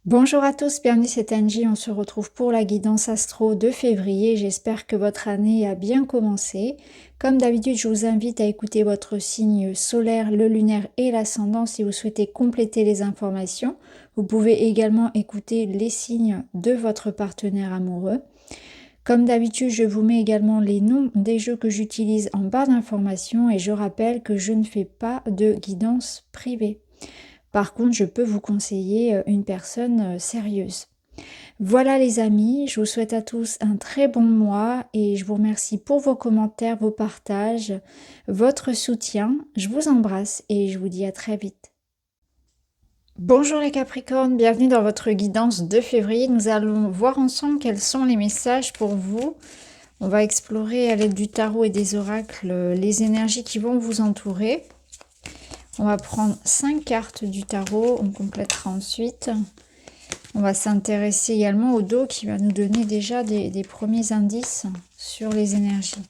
Bonjour à tous, bienvenue, c'est Angie. On se retrouve pour la guidance astro de février. J'espère que votre année a bien commencé. Comme d'habitude, je vous invite à écouter votre signe solaire, le lunaire et l'ascendant si vous souhaitez compléter les informations. Vous pouvez également écouter les signes de votre partenaire amoureux. Comme d'habitude, je vous mets également les noms des jeux que j'utilise en barre d'informations et je rappelle que je ne fais pas de guidance privée. Par contre, je peux vous conseiller une personne sérieuse. Voilà les amis, je vous souhaite à tous un très bon mois et je vous remercie pour vos commentaires, vos partages, votre soutien. Je vous embrasse et je vous dis à très vite. Bonjour les Capricornes, bienvenue dans votre guidance de février. Nous allons voir ensemble quels sont les messages pour vous. On va explorer à l'aide du tarot et des oracles les énergies qui vont vous entourer. On va prendre 5 cartes du tarot, on complétera ensuite. On va s'intéresser également au dos qui va nous donner déjà des premiers indices sur les énergies.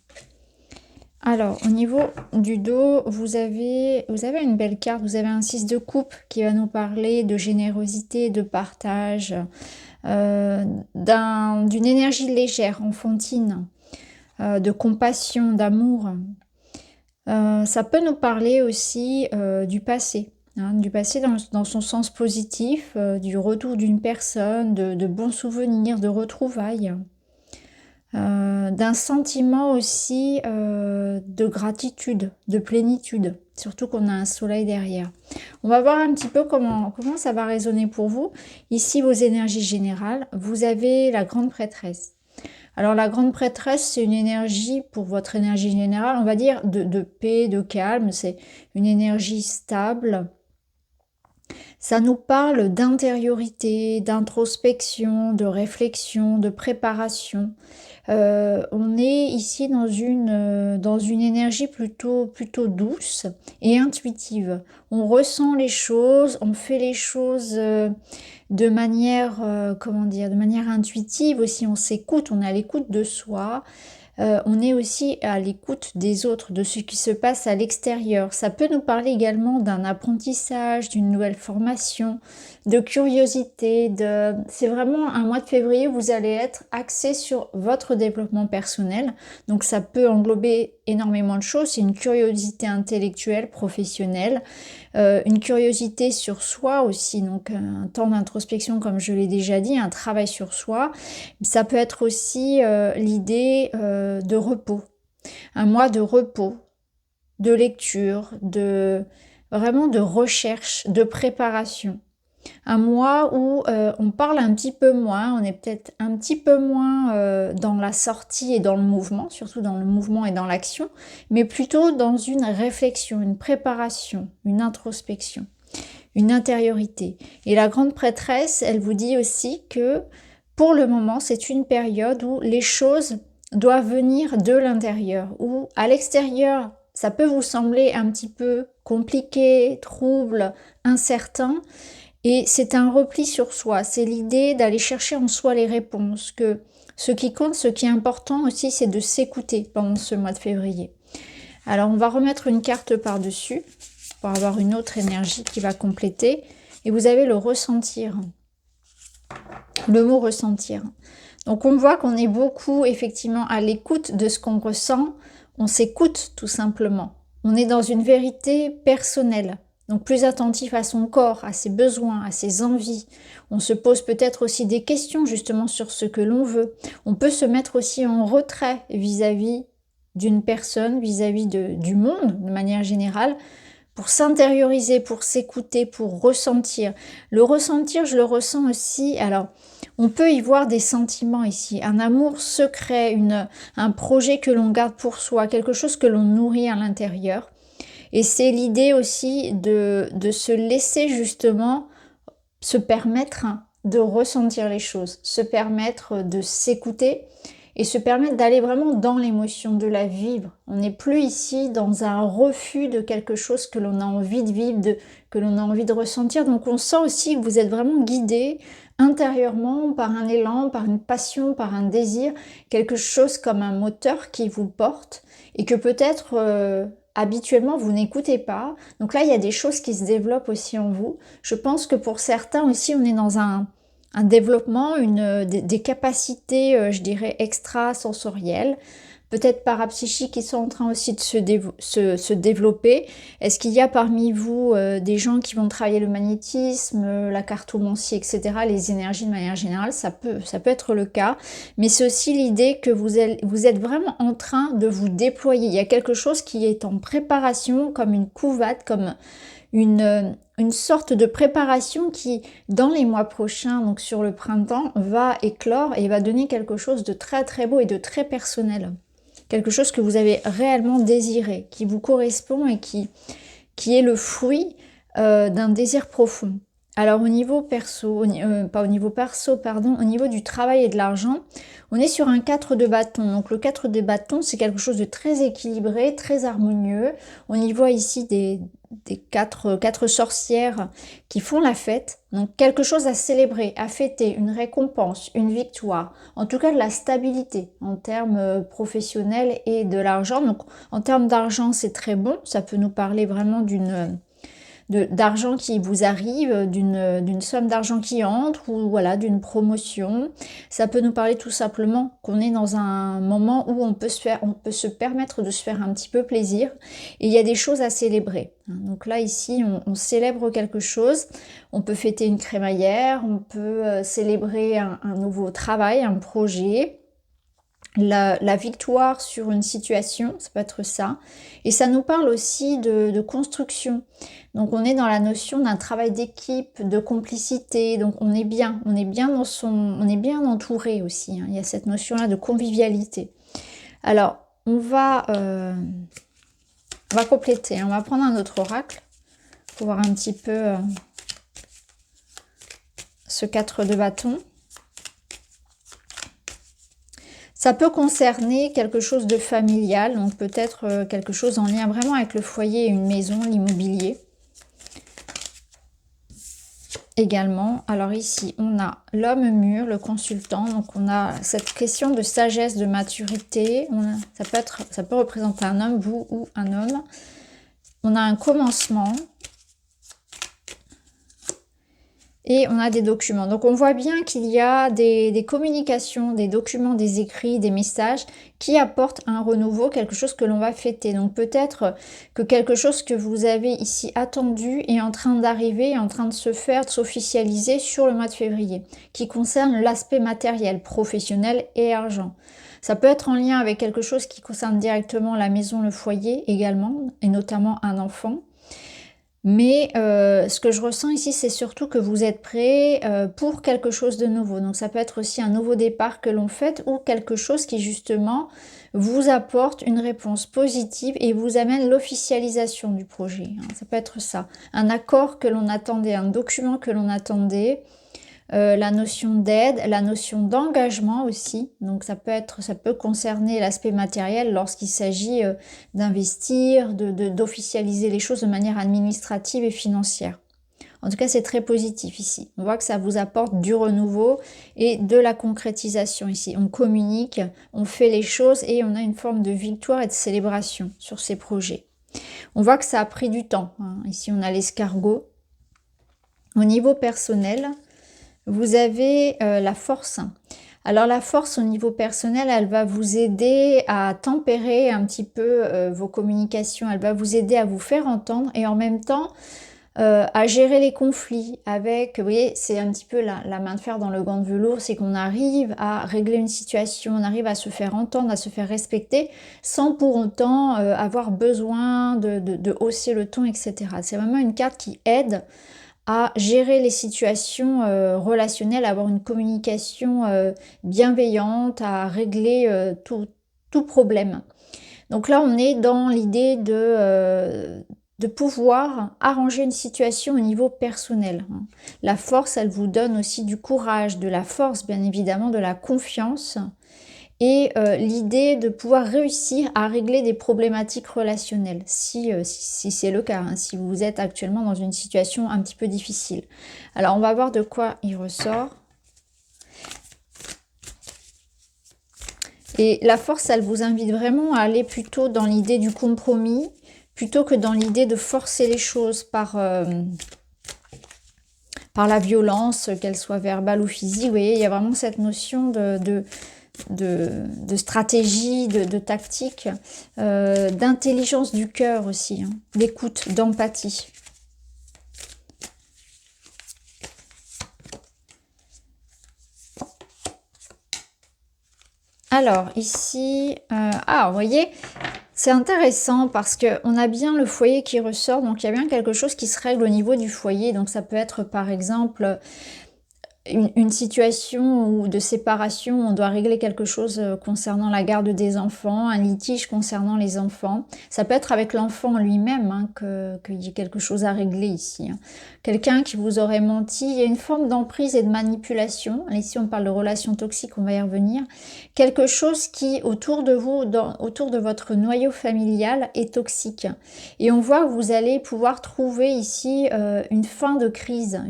Alors, au niveau du dos, vous avez une belle carte, vous avez un 6 de coupe qui va nous parler de générosité, de partage, d'une énergie légère, enfantine, de compassion, d'amour. Ça peut nous parler aussi du passé, du passé dans son sens positif, du retour d'une personne, de bons souvenirs, de retrouvailles, d'un sentiment aussi de gratitude, de plénitude, surtout qu'on a un soleil derrière. On va voir un petit peu comment ça va résonner pour vous. Ici, vos énergies générales, vous avez la grande prêtresse. Alors la grande prêtresse, c'est une énergie, pour votre énergie générale, on va dire de paix, de calme, c'est une énergie stable. Ça nous parle d'intériorité, d'introspection, de réflexion, de préparation. On est ici dans une énergie plutôt douce et intuitive. On ressent les choses, on fait les choses de manière, de manière intuitive aussi. On s'écoute, on est à l'écoute de soi. On est aussi à l'écoute des autres, de ce qui se passe à l'extérieur. Ça peut nous parler également d'un apprentissage, d'une nouvelle formation, de curiosité. C'est vraiment un mois de février où vous allez être axé sur votre développement personnel. Donc ça peut englober énormément de choses. C'est une curiosité intellectuelle, professionnelle, une curiosité sur soi aussi, donc un temps d'introspection comme je l'ai déjà dit, un travail sur soi. Ça peut être aussi l'idée de repos, un mois de repos, de lecture, vraiment de recherche, de préparation. Un mois où on parle un petit peu moins, on est peut-être un petit peu moins dans la sortie et dans le mouvement, surtout dans le mouvement et dans l'action, mais plutôt dans une réflexion, une préparation, une introspection, une intériorité. Et la grande prêtresse, elle vous dit aussi que pour le moment, c'est une période où les choses doivent venir de l'intérieur, où à l'extérieur, ça peut vous sembler un petit peu compliqué, trouble, incertain, et c'est un repli sur soi, c'est l'idée d'aller chercher en soi les réponses, que ce qui compte, ce qui est important aussi, c'est de s'écouter pendant ce mois de février. Alors on va remettre une carte par-dessus, pour avoir une autre énergie qui va compléter, et vous avez le ressentir, le mot ressentir. Donc on voit qu'on est beaucoup effectivement à l'écoute de ce qu'on ressent, on s'écoute tout simplement. On est dans une vérité personnelle, donc plus attentif à son corps, à ses besoins, à ses envies. On se pose peut-être aussi des questions justement sur ce que l'on veut. On peut se mettre aussi en retrait vis-à-vis d'une personne, vis-à-vis du monde de manière générale, pour s'intérioriser, pour s'écouter, pour ressentir. Le ressentir, je le ressens aussi. Alors, on peut y voir des sentiments ici, un amour secret, un projet que l'on garde pour soi, quelque chose que l'on nourrit à l'intérieur. Et c'est l'idée aussi de se laisser justement se permettre de ressentir les choses, se permettre de s'écouter et se permettre d'aller vraiment dans l'émotion, de la vivre. On n'est plus ici dans un refus de quelque chose que l'on a envie de vivre, que l'on a envie de ressentir. Donc on sent aussi que vous êtes vraiment guidé intérieurement par un élan, par une passion, par un désir, quelque chose comme un moteur qui vous porte et que peut-être habituellement vous n'écoutez pas. Donc là il y a des choses qui se développent aussi en vous. Je pense que pour certains aussi on est dans un un développement, des capacités, je dirais, extrasensorielles, peut-être parapsychiques qui sont en train aussi de se développer. Est-ce qu'il y a parmi vous des gens qui vont travailler le magnétisme, la cartomancie, etc., les énergies de manière générale? Ça peut être le cas, mais c'est aussi l'idée que vous êtes vraiment en train de vous déployer. Il y a quelque chose qui est en préparation, comme une couvade, comme une sorte de préparation qui, dans les mois prochains, donc sur le printemps, va éclore et va donner quelque chose de très très beau et de très personnel. Quelque chose que vous avez réellement désiré, qui vous correspond et qui est le fruit d'un désir profond. Alors au niveau perso, pas au niveau perso, pardon, au niveau du travail et de l'argent, on est sur un 4 de bâton. Donc le 4 de bâton, c'est quelque chose de très équilibré, très harmonieux. On y voit ici des quatre sorcières qui font la fête. Donc quelque chose à célébrer, à fêter, une récompense, une victoire. En tout cas de la stabilité en termes professionnels et de l'argent. Donc en termes d'argent, c'est très bon. Ça peut nous parler vraiment d'argent qui vous arrive, d'une somme d'argent qui entre, ou voilà, d'une promotion. Ça peut nous parler tout simplement qu'on est dans un moment où on peut se permettre de se faire un petit peu plaisir, et il y a des choses à célébrer. Donc là ici on célèbre quelque chose, on peut fêter une crémaillère, on peut célébrer un nouveau travail, un projet, la victoire sur une situation, ça peut être ça. Et ça nous parle aussi de construction. Donc on est dans la notion d'un travail d'équipe, de complicité, donc on est bien entouré aussi, hein. Il y a cette notion-là de convivialité. Alors, on va compléter, on va prendre un autre oracle pour voir un petit peu ce 4 de bâton. Ça peut concerner quelque chose de familial, donc peut-être quelque chose en lien vraiment avec le foyer, une maison, l'immobilier. Également, alors ici, on a l'homme mûr, le consultant, donc on a cette question de sagesse, de maturité. Ça peut représenter un homme, vous ou un homme. On a un commencement. Et on a des documents. Donc on voit bien qu'il y a des communications, des documents, des écrits, des messages qui apportent un renouveau, quelque chose que l'on va fêter. Donc peut-être que quelque chose que vous avez ici attendu est en train d'arriver, en train de se faire, de s'officialiser sur le mois de février, qui concerne l'aspect matériel, professionnel et argent. Ça peut être en lien avec quelque chose qui concerne directement la maison, le foyer également, et notamment un enfant. Mais ce que je ressens ici, c'est surtout que vous êtes prêts pour quelque chose de nouveau. Donc ça peut être aussi un nouveau départ que l'on fait, ou quelque chose qui justement vous apporte une réponse positive et vous amène l'officialisation du projet, hein. Ça peut être ça. Un accord que l'on attendait, un document que l'on attendait. La notion d'aide, la notion d'engagement aussi, donc ça peut concerner l'aspect matériel lorsqu'il s'agit d'investir, d'officialiser les choses de manière administrative et financière. En tout cas, c'est très positif ici. On voit que ça vous apporte du renouveau et de la concrétisation ici. On communique, on fait les choses et on a une forme de victoire et de célébration sur ces projets. On voit que ça a pris du temps, hein. Ici, on a l'escargot. Au niveau personnel, vous avez la force. Alors la force au niveau personnel, elle va vous aider à tempérer un petit peu vos communications. Elle va vous aider à vous faire entendre et en même temps à gérer les conflits avec, vous voyez, c'est un petit peu la main de fer dans le gant de velours, c'est qu'on arrive à régler une situation, on arrive à se faire entendre, à se faire respecter, sans pour autant avoir besoin de hausser le ton, etc. C'est vraiment une carte qui aide à gérer les situations relationnelles, à avoir une communication bienveillante, à régler tout problème. Donc là, on est dans l'idée de pouvoir arranger une situation au niveau personnel. La force, elle vous donne aussi du courage, de la force, bien évidemment, de la confiance, et l'idée de pouvoir réussir à régler des problématiques relationnelles, si c'est le cas, hein, si vous êtes actuellement dans une situation un petit peu difficile. Alors on va voir de quoi il ressort. Et la force, elle vous invite vraiment à aller plutôt dans l'idée du compromis, plutôt que dans l'idée de forcer les choses par par la violence, qu'elle soit verbale ou physique. Vous voyez, il y a vraiment cette notion de stratégie, de tactique, d'intelligence du cœur aussi, hein, d'écoute, d'empathie. Alors, ici, vous voyez, c'est intéressant parce qu'on a bien le foyer qui ressort, donc il y a bien quelque chose qui se règle au niveau du foyer. Donc ça peut être par exemple une situation de séparation, on doit régler quelque chose concernant la garde des enfants, un litige concernant les enfants. Ça peut être avec l'enfant lui-même, hein, qu'il y ait quelque chose à régler ici. Hein. Quelqu'un qui vous aurait menti, il y a une forme d'emprise et de manipulation. Ici, on parle de relations toxiques, on va y revenir. Quelque chose qui, autour de vous, autour de votre noyau familial, est toxique. Et on voit que vous allez pouvoir trouver ici une fin de crise,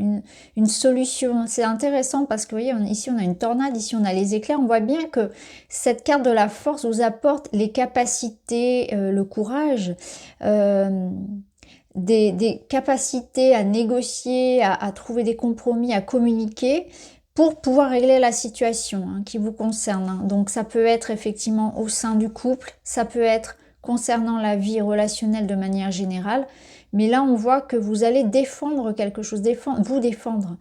une solution. C'est intéressant parce que vous voyez, ici on a une tornade, ici on a les éclairs. On voit bien que cette carte de la force vous apporte les capacités, le courage, des capacités à négocier, à trouver des compromis, à communiquer pour pouvoir régler la situation hein, qui vous concerne. Hein. Donc ça peut être effectivement au sein du couple, ça peut être concernant la vie relationnelle de manière générale, mais là on voit que vous allez défendre quelque chose, vous défendre,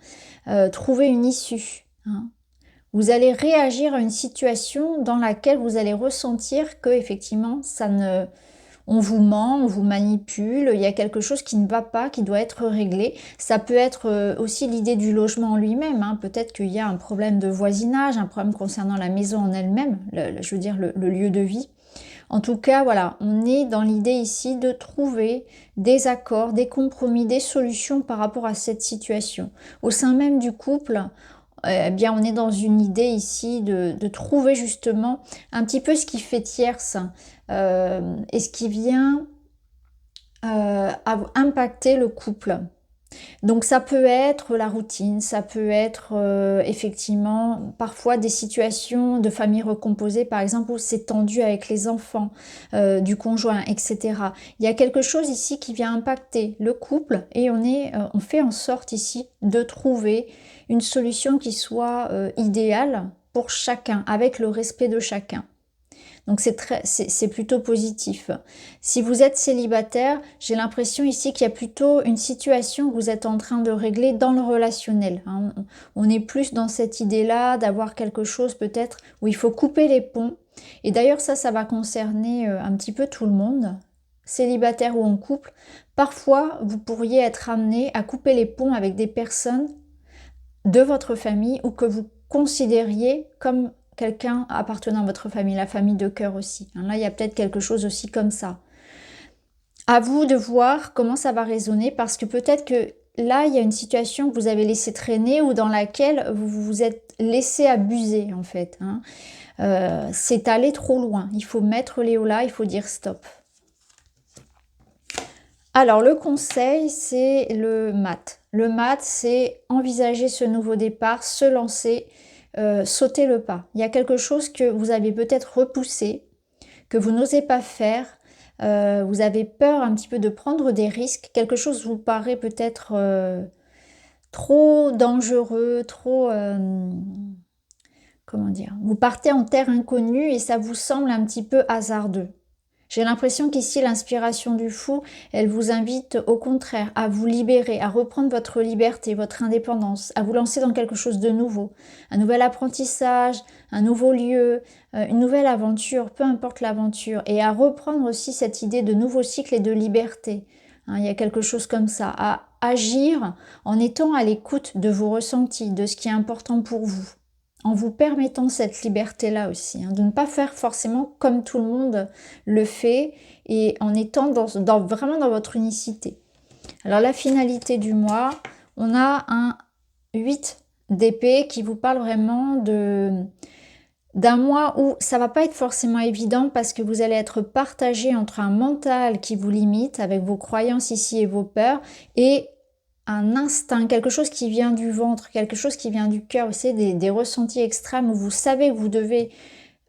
trouver une issue. Hein. Vous allez réagir à une situation dans laquelle vous allez ressentir que effectivement on vous ment, on vous manipule, il y a quelque chose qui ne va pas, qui doit être réglé. Ça peut être aussi l'idée du logement en lui-même. Hein. Peut-être qu'il y a un problème de voisinage, un problème concernant la maison en elle-même, je veux dire le lieu de vie. En tout cas, voilà, on est dans l'idée ici de trouver des accords, des compromis, des solutions par rapport à cette situation. Au sein même du couple, eh bien, on est dans une idée ici de trouver justement un petit peu ce qui fait tierce et ce qui vient impacter le couple. Donc ça peut être la routine, ça peut être effectivement parfois des situations de famille recomposée, par exemple où c'est tendu avec les enfants du conjoint, etc. Il y a quelque chose ici qui vient impacter le couple et on fait en sorte ici de trouver une solution qui soit idéale pour chacun, avec le respect de chacun. Donc c'est plutôt positif. Si vous êtes célibataire, j'ai l'impression ici qu'il y a plutôt une situation que vous êtes en train de régler dans le relationnel. Hein. On est plus dans cette idée-là d'avoir quelque chose peut-être où il faut couper les ponts. Et d'ailleurs ça va concerner un petit peu tout le monde, célibataire ou en couple. Parfois, vous pourriez être amené à couper les ponts avec des personnes de votre famille ou que vous considériez comme quelqu'un appartenant à votre famille, la famille de cœur aussi. Là, il y a peut-être quelque chose aussi comme ça. À vous de voir comment ça va résonner parce que peut-être que là, il y a une situation que vous avez laissé traîner ou dans laquelle vous vous êtes laissé abuser en fait. Hein. C'est aller trop loin. Il faut mettre les hauts là, il faut dire stop. Alors, le conseil, c'est le mat. Le mat, c'est envisager ce nouveau départ, se lancer, sauter le pas. Il y a quelque chose que vous avez peut-être repoussé, que vous n'osez pas faire, vous avez peur un petit peu de prendre des risques, quelque chose vous paraît peut-être trop dangereux, trop... comment dire? Vous partez en terre inconnue et ça vous semble un petit peu hasardeux. J'ai l'impression qu'ici, l'inspiration du fou, elle vous invite au contraire à vous libérer, à reprendre votre liberté, votre indépendance, à vous lancer dans quelque chose de nouveau. Un nouvel apprentissage, un nouveau lieu, une nouvelle aventure, peu importe l'aventure. Et à reprendre aussi cette idée de nouveau cycle et de liberté. Hein, il y a quelque chose comme ça, à agir en étant à l'écoute de vos ressentis, de ce qui est important pour vous. En vous permettant cette liberté-là aussi, hein, de ne pas faire forcément comme tout le monde le fait et en étant vraiment dans votre unicité. Alors la finalité du mois, on a un 8 d'épée qui vous parle vraiment d'un mois où ça va pas être forcément évident parce que vous allez être partagé entre un mental qui vous limite avec vos croyances ici et vos peurs et un instinct, quelque chose qui vient du ventre, quelque chose qui vient du cœur, vous savez, des ressentis extrêmes où vous savez que vous devez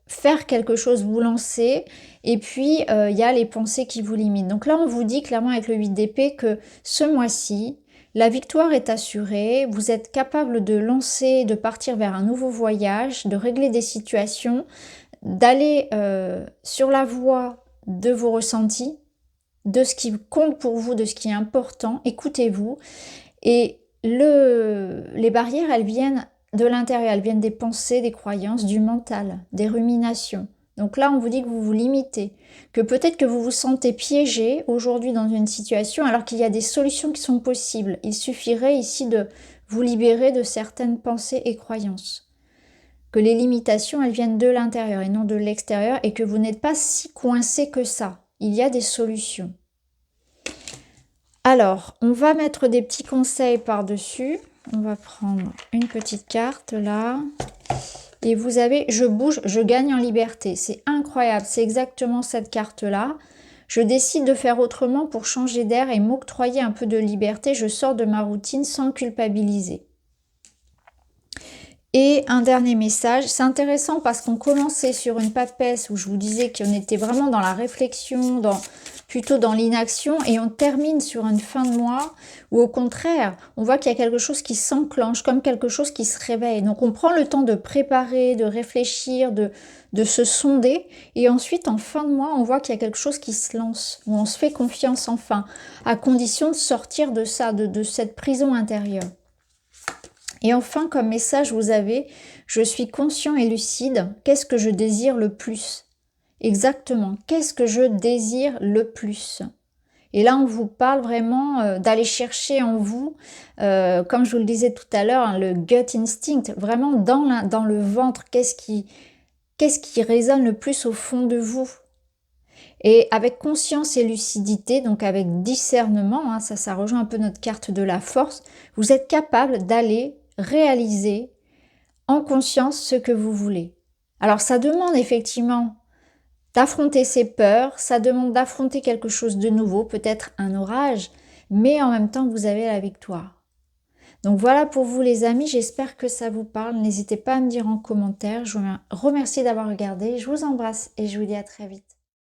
faire quelque chose, vous lancer, et puis il y a les pensées qui vous limitent. Donc là, on vous dit clairement avec le 8 d'épée que ce mois-ci, La victoire est assurée, vous êtes capable de lancer, de partir vers un nouveau voyage, de régler des situations, d'aller sur la voie de vos ressentis, de ce qui compte pour vous, de ce qui est important. Écoutez-vous. Et les barrières, elles viennent de l'intérieur, elles viennent des pensées, des croyances, du mental, des ruminations. Donc là, on vous dit que vous vous limitez, que peut-être que vous vous sentez piégé aujourd'hui dans une situation alors qu'il y a des solutions qui sont possibles. Il suffirait ici de vous libérer de certaines pensées et croyances. Que les limitations, elles viennent de l'intérieur et non de l'extérieur et que vous n'êtes pas si coincé que ça. Il y a des solutions. Alors, on va mettre des petits conseils par-dessus. On va prendre une petite carte là. Et vous avez « Je bouge, je gagne en liberté ». C'est incroyable, c'est exactement cette carte-là. Je décide de faire autrement pour changer d'air et m'octroyer un peu de liberté. Je sors de ma routine sans culpabiliser. Et un dernier message, c'est intéressant parce qu'on commençait sur une papesse où je vous disais qu'on était vraiment dans la réflexion, plutôt dans l'inaction, et on termine sur une fin de mois où au contraire, on voit qu'il y a quelque chose qui s'enclenche, comme quelque chose qui se réveille. Donc on prend le temps de préparer, de réfléchir, de se sonder, et ensuite en fin de mois, on voit qu'il y a quelque chose qui se lance, où on se fait confiance enfin, à condition de sortir de ça, de cette prison intérieure. Et enfin, comme message, vous avez « Je suis conscient et lucide. Qu'est-ce que je désire le plus ?» Exactement. Qu'est-ce que je désire le plus? Et là, on vous parle vraiment d'aller chercher en vous, comme je vous le disais tout à l'heure, hein, le gut instinct, vraiment dans le ventre. Qu'est-ce qui résonne le plus au fond de vous? Et avec conscience et lucidité, donc avec discernement, hein, ça rejoint un peu notre carte de la force, vous êtes capable d'aller réaliser en conscience ce que vous voulez. Alors ça demande effectivement d'affronter ses peurs, ça demande d'affronter quelque chose de nouveau, peut-être un orage, mais en même temps vous avez la victoire. Donc voilà pour vous les amis, j'espère que ça vous parle. N'hésitez pas à me dire en commentaire. Je vous remercie d'avoir regardé, je vous embrasse et je vous dis à très vite.